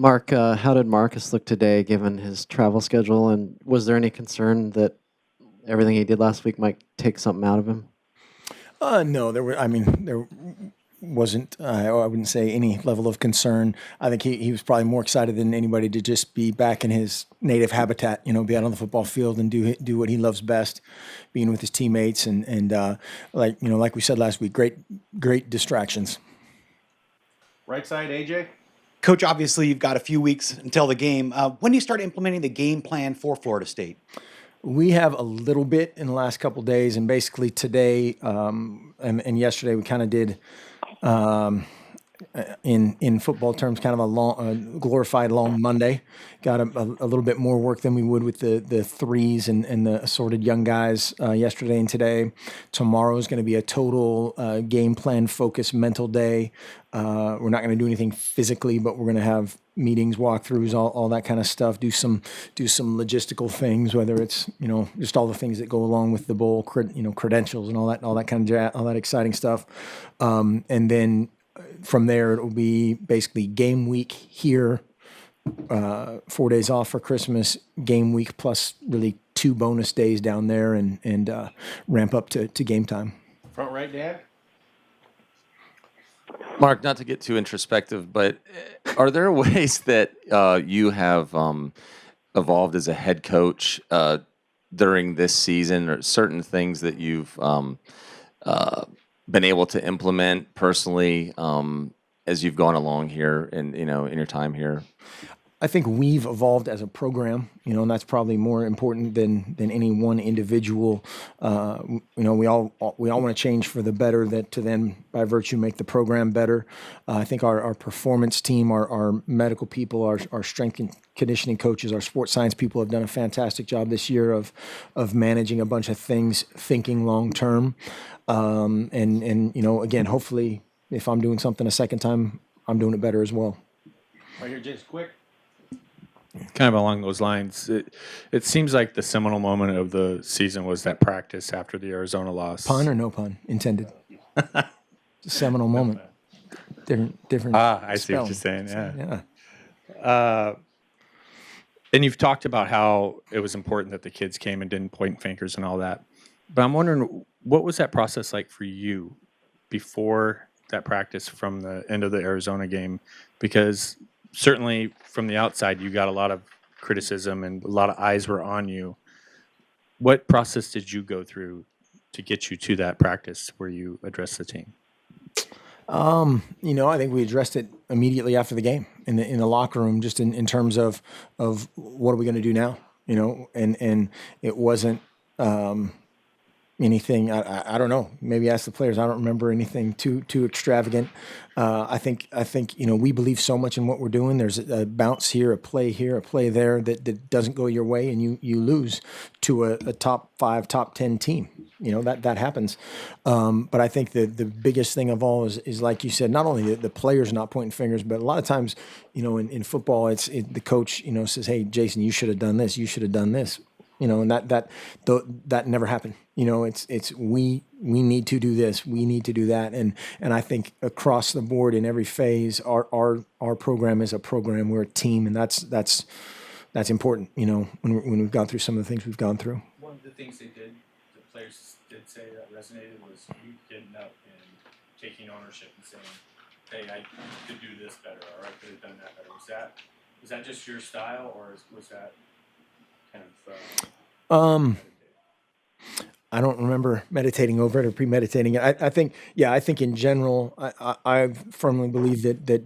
Mark, how did Marcus look today given his travel schedule? And was there any concern that everything he did last week might take something out of him? No, there were. I mean, there wasn't. I wouldn't say any level of concern. I think he was probably more excited than anybody to just be back in his native habitat. Be out on the football field and do what he loves best, being with his teammates and like we said last week, great distractions. Right side, AJ. Coach, obviously you've got a few weeks until the game. When do you start implementing the game plan for Florida State? We have a little bit in the last couple days, and basically today and yesterday we kind of did in football terms, kind of a glorified long Monday. Got a little bit more work than we would with the threes and the assorted young guys yesterday and today. Tomorrow is going to be a total game plan focused mental day. We're not going to do anything physically, but we're going to have meetings, walkthroughs, all that kind of stuff. Do some logistical things, whether it's just all the things that go along with the bowl, credentials and all that kind of all that exciting stuff, and then from there it will be basically game week here, 4 days off for Christmas, game week plus really 2 bonus days down there, and ramp up to game time. Front right, Dad. Mark, not to get too introspective, but are there ways that you have evolved as a head coach during this season, or certain things that you've been able to implement personally as you've gone along here and in your time here? I think we've evolved as a program, and that's probably more important than any one individual. We all want to change for the better, that to then by virtue make the program better. I think our performance team, our medical people, our strength and conditioning coaches, our sports science people have done a fantastic job this year of managing a bunch of things, thinking long term, and again, hopefully, if I'm doing something a second time, I'm doing it better as well. Right here, Jason Quick. Kind of along those lines, it seems like the seminal moment of the season was that practice after the Arizona loss. Pun or no pun intended? It's a seminal moment. Different. I see what you're saying. Yeah. And you've talked about how it was important that the kids came and didn't point fingers and all that. But I'm wondering, what was that process like for you before that practice from the end of the Arizona game? Because certainly from the outside, you got a lot of criticism and a lot of eyes were on you. What process did you go through to get you to that practice where you addressed the team? I think we addressed it immediately after the game in the locker room, just in terms of what are we going to do now, and it wasn't anything. I don't know. Maybe ask the players. I don't remember anything too extravagant. I think we believe so much in what we're doing. There's a bounce here, a play there that doesn't go your way, and you lose to a top 5, top 10 team. That happens. But I think the biggest thing of all is like you said, not only the players not pointing fingers, but a lot of times, in football, the coach says, "Hey, Jason, you should have done this. You should have done this." And that never happened. It's we need to do this, we need to do that, and I think across the board in every phase, our program is a program. We're a team, and that's important. When we've gone through some of the things we've gone through. One of the things the players did say that resonated was you getting up and taking ownership and saying, "Hey, I could do this better, or I could have done that better." Was that just your style, or was that kind of? I don't remember meditating over it or premeditating it. I think in general, I firmly believe that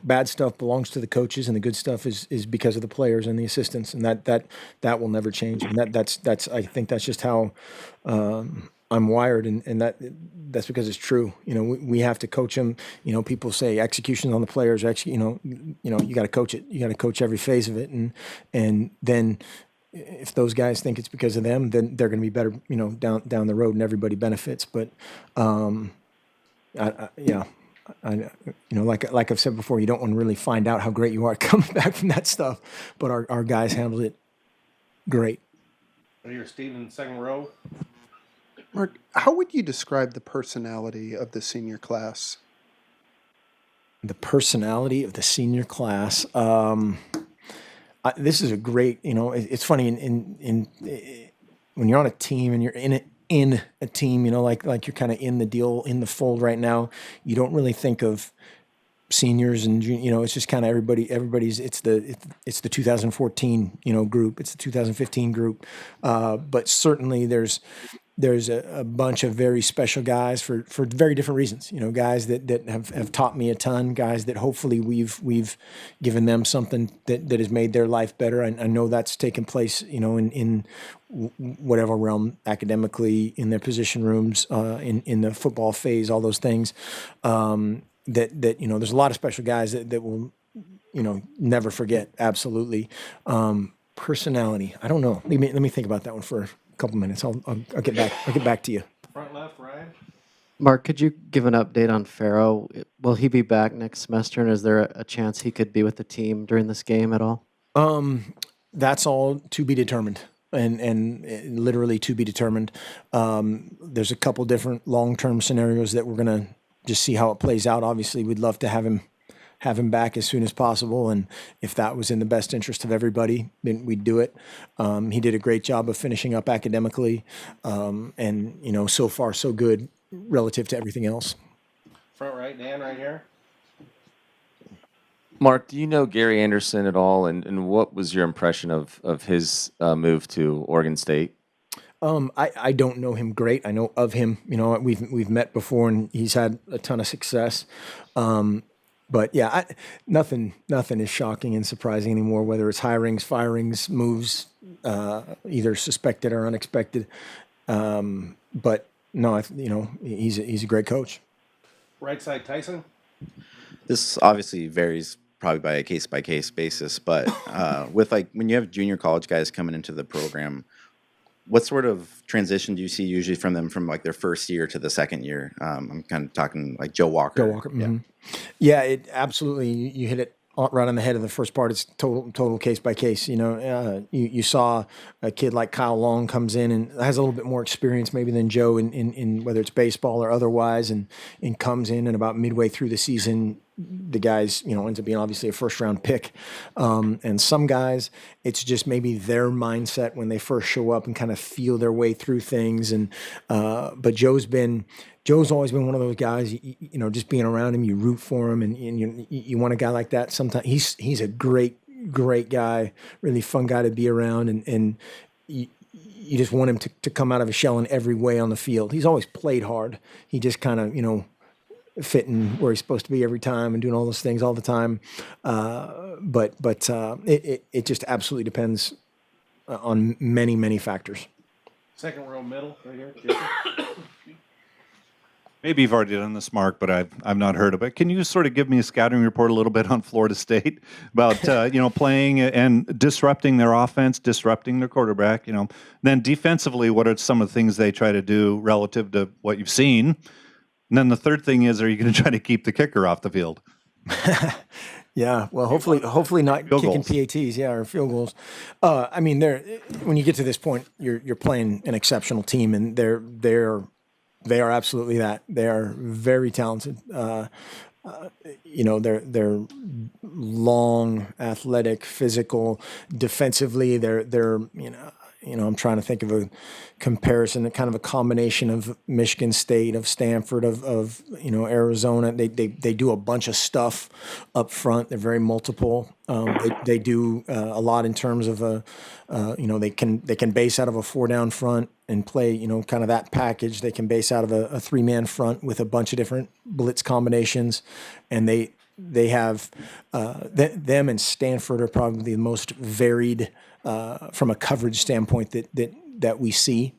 bad stuff belongs to the coaches and the good stuff is because of the players and the assistants, and that will never change. And that's I think that's just how I'm wired, and that's because it's true. We have to coach them. People say execution on the players. You got to coach it. You got to coach every phase of it, and then if those guys think it's because of them, then they're going to be better. Down the road, and everybody benefits. But like I've said before, you don't want to really find out how great you are coming back from that stuff. But our guys handled it great. Right here, Steven, second row. Mark, how would you describe the personality of the senior class? The personality of the senior class. This is a great, it's funny when you're on a team and you're in a team, like you're kind of in the deal, in the fold right now, you don't really think of seniors and it's just kind of everybody's it's the 2014 group, it's the 2015 group, but certainly there's a bunch of very special guys for very different reasons, guys that have taught me a ton, guys that hopefully we've given them something that has made their life better. I know that's taken place in whatever realm, academically, in their position rooms, in the football phase, all those things. That there's a lot of special guys that will never forget. Absolutely. Personality, I don't know, let me think about that one for a couple minutes. I'll get back to you. Front left, Ryan. Mark, could you give an update on Farrow? Will he be back next semester, and is there a chance he could be with the team during this game at all? That's all to be determined, and literally to be determined. There's a couple different long-term scenarios that we're gonna just see how it plays out. Obviously, we'd love to have him back as soon as possible, and if that was in the best interest of everybody, then we'd do it. He did a great job of finishing up academically, and so far so good relative to everything else. Front right, Dan, right here. Mark, do you know Gary Anderson at all, and what was your impression of his move to Oregon State? I don't know him great. I know of him. We've met before, and he's had a ton of success. But yeah, nothing is shocking and surprising anymore. Whether it's hirings, firings, moves, either suspected or unexpected. But no, he's a great coach. Right side, Tyson. This obviously varies probably by a case basis, but with when you have junior college guys coming into the program, what sort of transition do you see usually from them from their first year to the second year? I'm kind of talking like Joe Walker. Mm-hmm. Yeah, it absolutely. You hit it right on the head in the first part. It's total case by case. You saw a kid like Kyle Long comes in and has a little bit more experience maybe than Joe in whether it's baseball or otherwise, and comes in and about midway through the season, the guys, ends up being obviously a first round pick. And some guys, it's just maybe their mindset when they first show up and kind of feel their way through things. And, but Joe's always been one of those guys, just being around him, you root for him, and you want a guy like that. Sometimes he's a great guy, really fun guy to be around. And you just want him to come out of his shell in every way on the field. He's always played hard. He just kind of, fitting where he's supposed to be every time and doing all those things all the time. But it just absolutely depends on many, many factors. Second row middle, right here. Jason. Maybe you've already done this, Mark, but I've not heard of it. Can you sort of give me a scouting report a little bit on Florida State about playing and disrupting their offense, disrupting their quarterback? Then defensively, what are some of the things they try to do relative to what you've seen? And then the third thing is, are you going to try to keep the kicker off the field? Yeah, well, hopefully not Field kicking goals. PATs, or field goals. When you get to this point, you're playing an exceptional team, and they are absolutely that. They are very talented. They're long, athletic, physical. Defensively, they're I'm trying to think of a comparison, kind of a combination of Michigan State, of Stanford, of Arizona. They do a bunch of stuff up front. They're very multiple. They do a lot in terms of they can base out of a 4-down front and play kind of that package. They can base out of a 3-man front with a bunch of different blitz combinations, and they have them and Stanford are probably the most varied from a coverage standpoint that we see.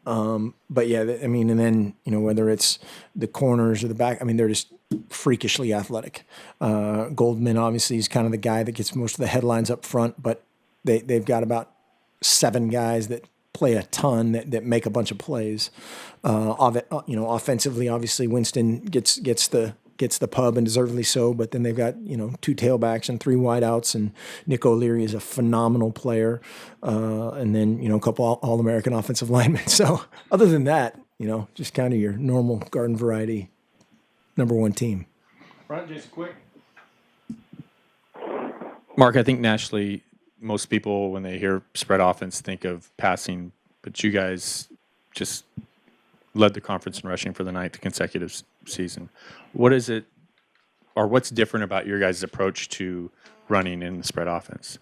But yeah, and then whether it's the corners or the back, they're just freakishly athletic. Goldman obviously is kind of the guy that gets most of the headlines up front, but they've got about 7 guys that play a ton that make a bunch of plays. Offensively, obviously Winston gets the pub, and deservedly so, but then they've got 2 tailbacks and 3 wideouts, and Nick O'Leary is a phenomenal player, and then a couple All-American offensive linemen. So other than that, just kind of your normal garden variety number 1 team. Front, Jason Quick. Mark, I think nationally, most people, when they hear spread offense, think of passing, but you guys just led the conference in rushing for the 9th consecutive season. What is it, or what's different about your guys' approach to running in the spread offense?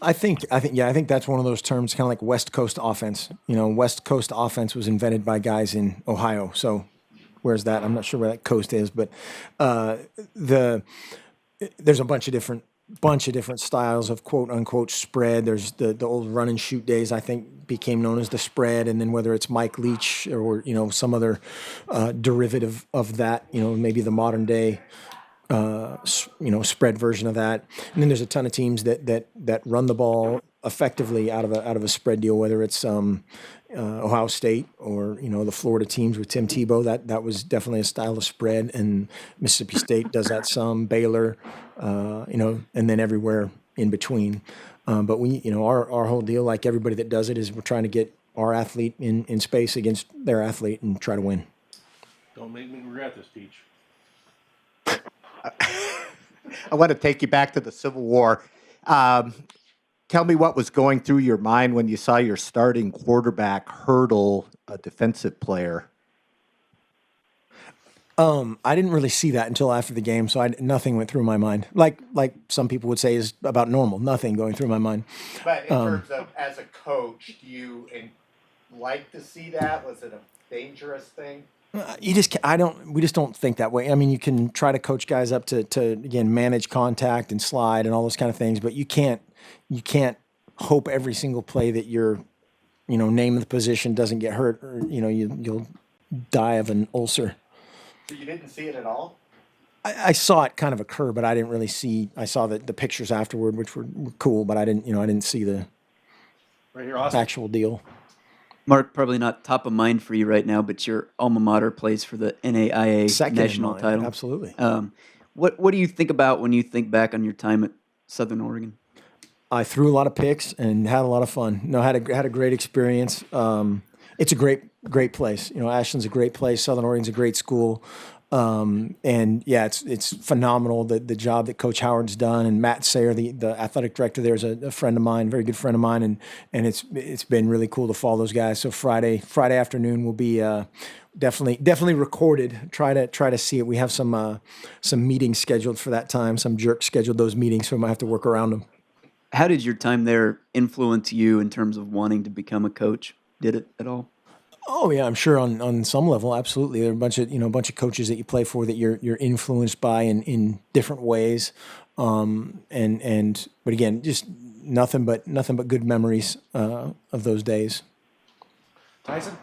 I think that's one of those terms, kind of like West Coast offense. West Coast offense was invented by guys in Ohio. So, where's that? I'm not sure where that coast is, but there's a bunch of different styles of quote unquote spread. There's the old run and shoot days, I think, became known as the spread, and then whether it's Mike Leach or some other derivative of that, maybe the modern day spread version of that. And then there's a ton of teams that run the ball effectively out of a spread deal, whether it's Ohio State or the Florida teams with Tim Tebow. That was definitely a style of spread, and Mississippi State does that some. Baylor, and then everywhere in between. But our whole deal, like everybody that does it, is we're trying to get our athlete in space against their athlete and try to win. Don't make me regret this, Peach. I want to take you back to the Civil War. Tell me what was going through your mind when you saw your starting quarterback hurdle a defensive player. I didn't really see that until after the game, so nothing went through my mind. Like some people would say is about normal. Nothing going through my mind. But in terms of as a coach, do you like to see that? Was it a dangerous thing? We just don't think that way. I mean, you can try to coach guys up to again manage contact and slide and all those kind of things, but you can't hope every single play that your name of the position doesn't get hurt, or you'll die of an ulcer. So you didn't see it at all? I saw it kind of occur, but I didn't really see. I saw the pictures afterward, which were cool, but I didn't see the Right here, Austin. actual deal. Mark, probably not top of mind for you right now, but your alma mater plays for the NAIA Second in national mind, title. absolutely. What do you think about when you think back on your time at Southern Oregon? I threw a lot of picks and had a lot of fun. Had a great experience. It's a great place. Ashland's a great place. Southern Oregon's a great school. And yeah, it's phenomenal the job that Coach Howard's done, and Matt Sayer, the athletic director there, is a friend of mine, very good friend of mine, and it's been really cool to follow those guys. So Friday afternoon will be definitely recorded. Try to see it. We have some meetings scheduled for that time. Some jerk scheduled those meetings, so we might have to work around them. How did your time there influence you in terms of wanting to become a coach? Did it at all? Oh yeah, I'm sure on some level, absolutely. There are a bunch of coaches that you play for that you're influenced by in different ways, but again, just nothing but good memories of those days. Tyson?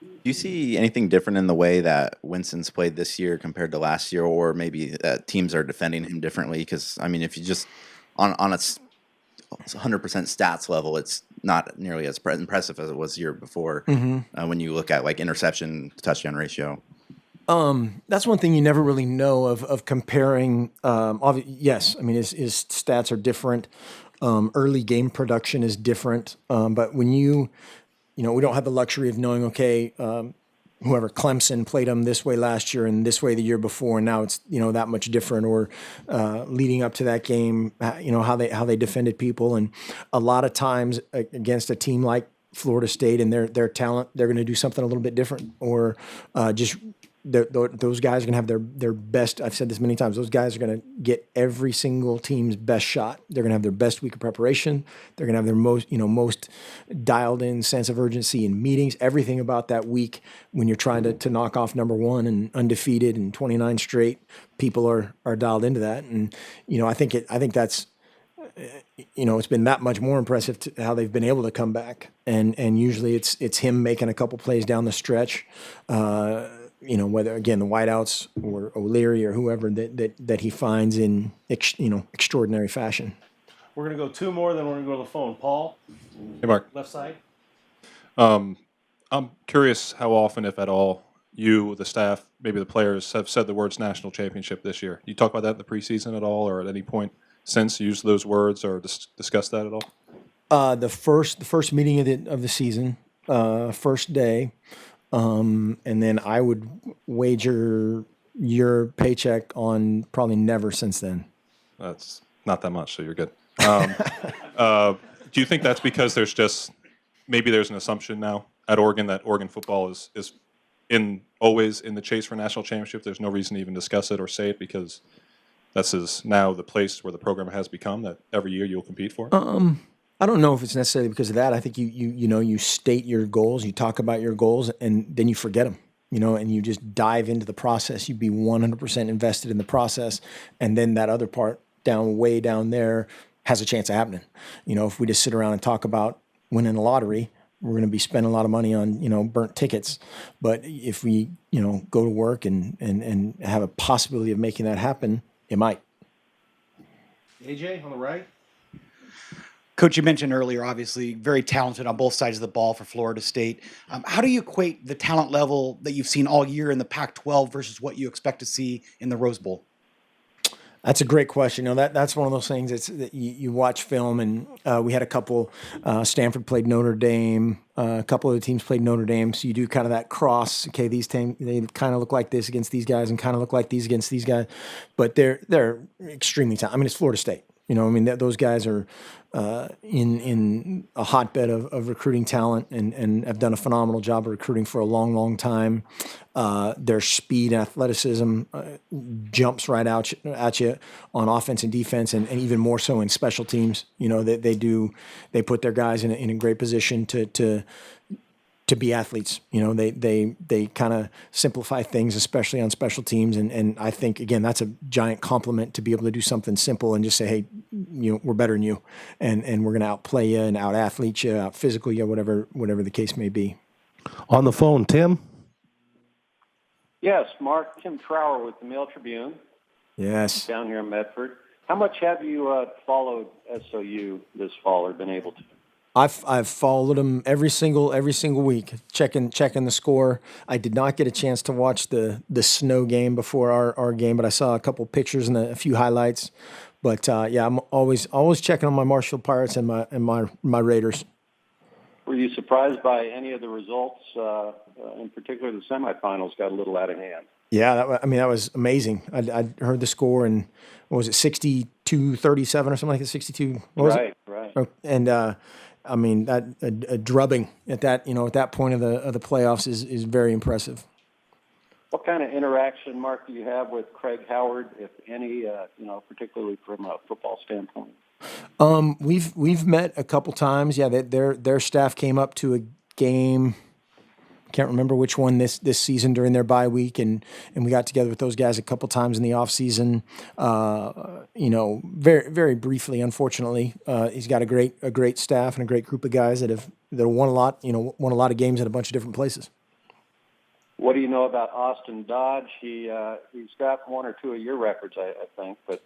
Do you see anything different in the way that Winston's played this year compared to last year, or maybe teams are defending him differently? Because I mean, if you just on a 100% stats level, it's not nearly as impressive as it was the year before. When you look at like interception to touchdown ratio. That's one thing you never really know of comparing. Yes, I mean his stats are different. Early game production is different. But when we don't have the luxury of knowing, okay, whoever Clemson played them this way last year and this way the year before, and now it's that much different. Or leading up to that game, how they defended people, and a lot of times against a team like Florida State and their talent, they're going to do something a little bit different, or just. Those guys are going to have their best. I've said this many times. Those guys are going to get every single team's best shot. They're going to have their best week of preparation. They're going to have their most dialed in sense of urgency in meetings. Everything about that week when you're trying to knock off number one and undefeated and 29 straight, people are dialed into that. And I think that's it's been that much more impressive to how they've been able to come back. And usually it's him making a couple plays down the stretch. Whether again the wideouts or O'Leary or whoever that he finds in extraordinary fashion. We're going to go two more, then we're going to go to the phone. Paul? Hey, Mark. Left side? I'm curious how often, if at all, you, the staff, maybe the players, have said the words national championship this year. You talk about that in the preseason at all, or at any point since use those words or discuss that at all? The first meeting of the season, first day. And then I would wager your paycheck on probably never since then. That's Not that much, so you're good. Do you think that's because maybe there's an assumption now at Oregon that Oregon football is always in the chase for national championship? There's no reason to even discuss it or say it because this is now the place where the program has become that every year you'll compete for? I don't know if it's necessarily because of that. I think you state your goals, you talk about your goals, and then you forget them, and you just dive into the process. You be 100% invested in the process, and then that other part way down there has a chance of happening. If we just sit around and talk about winning the lottery, we're going to be spending a lot of money on, burnt tickets. But if we, go to work and have a possibility of making that happen, it might. AJ on the right. Coach, you mentioned earlier, obviously, very talented on both sides of the ball for Florida State. How do you equate the talent level that you've seen all year in the Pac-12 versus what you expect to see in the Rose Bowl? That's a great question. That's one of those things that you watch film, and we had a couple. Stanford played Notre Dame. A couple of the teams played Notre Dame. So you do kind of that cross. Okay, these teams, they kind of look like this against these guys, and kind of look like these against these guys, but they're extremely talented. I mean, it's Florida State. Those guys are in a hotbed of recruiting talent and have done a phenomenal job of recruiting for a long, long time. Their speed and athleticism jumps right out at you on offense and defense, and even more so in special teams. They put their guys in a great position to be athletes. They kind of simplify things, especially on special teams. And I think, again, that's a giant compliment to be able to do something simple and just say, hey, we're better than you. And we're going to outplay you and out athlete you, out physical you, whatever the case may be. On the phone, Tim? Yes, Mark, Tim Trower with the Mail Tribune. Yes. Down here in Medford. How much have you followed SOU this fall or been able to? I've followed them every single week, checking the score. I did not get a chance to watch the snow game before our game, but I saw a couple pictures and a few highlights. But I'm always checking on my Marshall Pirates and my Raiders. Were you surprised by any of the results? In particular, the semifinals got a little out of hand. Yeah, that was amazing. I heard the score, and what was it, 62-37 or something like that? 62. What was it? Right. And a drubbing at that point of the playoffs is very impressive. What kind of interaction, Mark, do you have with Craig Howard, if any? Particularly from a football standpoint. We've met a couple times. Yeah, their staff came up to a game. Can't remember which one this season during their bye week, and we got together with those guys a couple times in the off season. Very very briefly. Unfortunately, he's got a great staff and a great group of guys that have won a lot. Won a lot of games at a bunch of different places. What do you know about Austin Dodge? He's got one or two of your records, I think, but.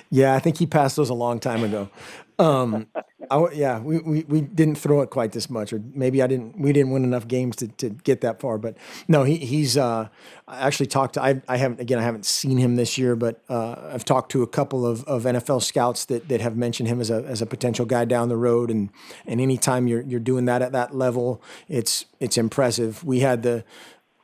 Yeah, I think he passed those a long time ago. We didn't throw it quite this much, or maybe we didn't win enough games to get that far. But no, he's. I actually talked to. I haven't seen him this year, but I've talked to a couple of NFL scouts that have mentioned him as a potential guy down the road. And anytime you're doing that at that level, it's impressive. We had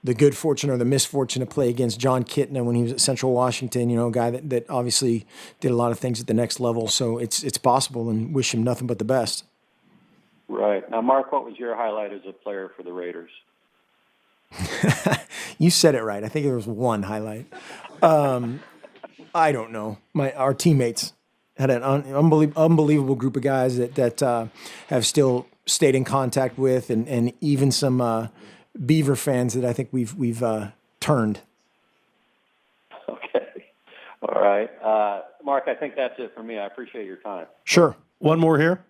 the good fortune or the misfortune to play against John Kitna when he was at Central Washington, a guy that obviously did a lot of things at the next level. So it's possible, and wish him nothing but the best. Right. Now, Mark, what was your highlight as a player for the Raiders? You said it right. I think there was one highlight. I don't know. Our teammates had an unbelievable group of guys that have still stayed in contact with, and even some Beaver fans that I think we've turned. Okay. All right. Mark, I think that's it for me. I appreciate your time. Sure. One more here.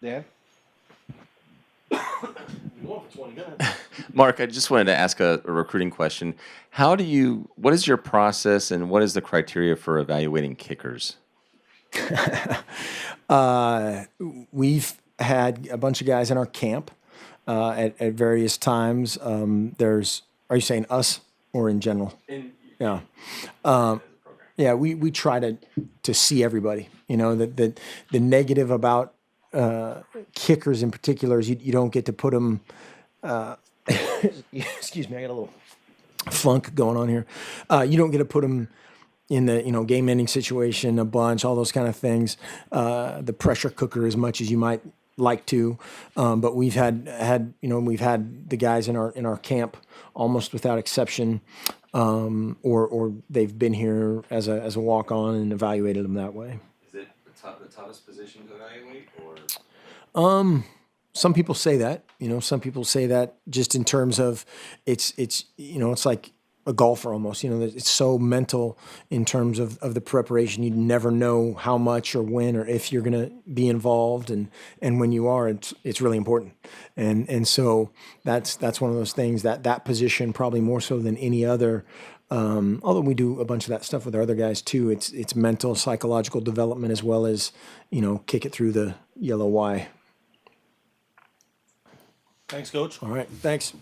Dan? Mark, I just wanted to ask a recruiting question. What is your process, and what is the criteria for evaluating kickers? We've had a bunch of guys in our camp at various times. Are you saying us or in general? Yeah. We try to see everybody. The negative about kickers in particular is you don't get to put them. Excuse me, I got a little funk going on here. You don't get to put them in the game ending situation a bunch, all those kind of things. The pressure cooker as much as you might like to, but we've had we've had the guys in our camp almost without exception, or they've been here as a walk on and evaluated them that way. Is it the toughest position to evaluate, or? Some people say that, some people say that just in terms of it's like a golfer almost, it's so mental in terms of the preparation. You never know how much or when or if you're going to be involved. And when you are, it's really important. And so that's one of those things that position probably more so than any other. Although we do a bunch of that stuff with our other guys too. It's mental, psychological development as well as, kick it through the yellow Y. Thanks, Coach. All right. Thanks.